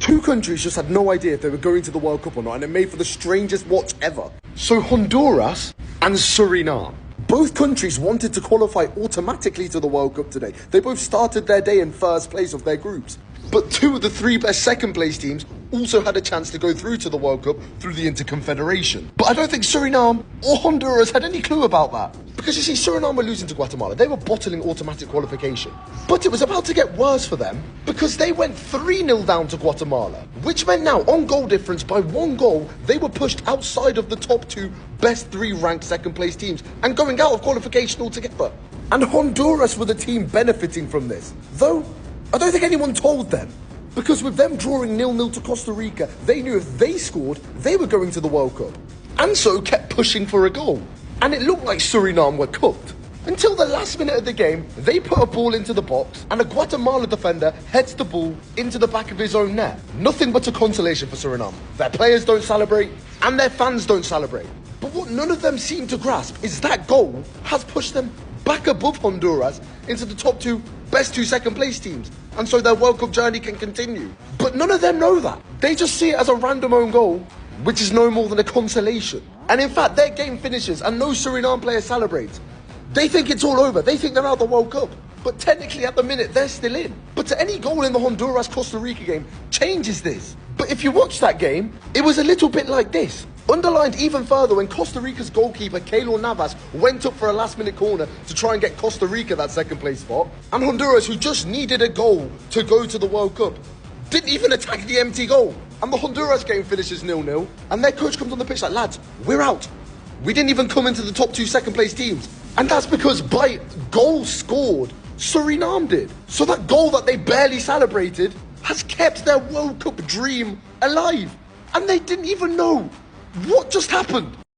Two countries just had no idea if they were going to the World Cup or not, and it made for the strangest watch ever. So Honduras and Suriname. Both countries wanted to qualify automatically to the World Cup today. They both started their day in first place of their groups. But two of the three best second place teams also had a chance to go through to the World Cup through the Interconfederation. But I don't think Suriname or Honduras had any clue about that. Because you see, Suriname were losing to Guatemala. They were bottling automatic qualification. But it was about to get worse for them because they went 3-0 down to Guatemala, which meant now, on goal difference by 1 goal, they were pushed outside of the top 2 best 3 ranked second place teams and going out of qualification altogether. And Honduras were the team benefiting from this. Though, I don't think anyone told them. Because with them drawing 0-0 to Costa Rica, they knew if they scored, they were going to the World Cup. And so kept pushing for a goal. And it looked like Suriname were cooked. Until the last minute of the game, they put a ball into the box and a Guatemala defender heads the ball into the back of his own net. Nothing but a consolation for Suriname. Their players don't celebrate and their fans don't celebrate. But what none of them seem to grasp is that goal has pushed them back above Honduras into the top 2 best 2 second place teams. And so their World Cup journey can continue. But none of them know that. They just see it as a random own goal, which is no more than a consolation. And in fact, their game finishes and no Suriname player celebrates. They think it's all over. They think they're out of the World Cup. But technically, at the minute, they're still in. But to any goal in the Honduras-Costa Rica game changes this. But if you watch that game, it was a little bit like this. Underlined even further when Costa Rica's goalkeeper, Keylor Navas, went up for a last-minute corner to try and get Costa Rica that second-place spot. And Honduras, who just needed a goal to go to the World Cup, didn't even attack the empty goal. And the Honduras game finishes 0-0. And their coach comes on the pitch like, lads, we're out. We didn't even come into the top 2 second-place teams. And that's because by goals scored, Suriname did. So that goal that they barely celebrated has kept their World Cup dream alive. And they didn't even know what just happened.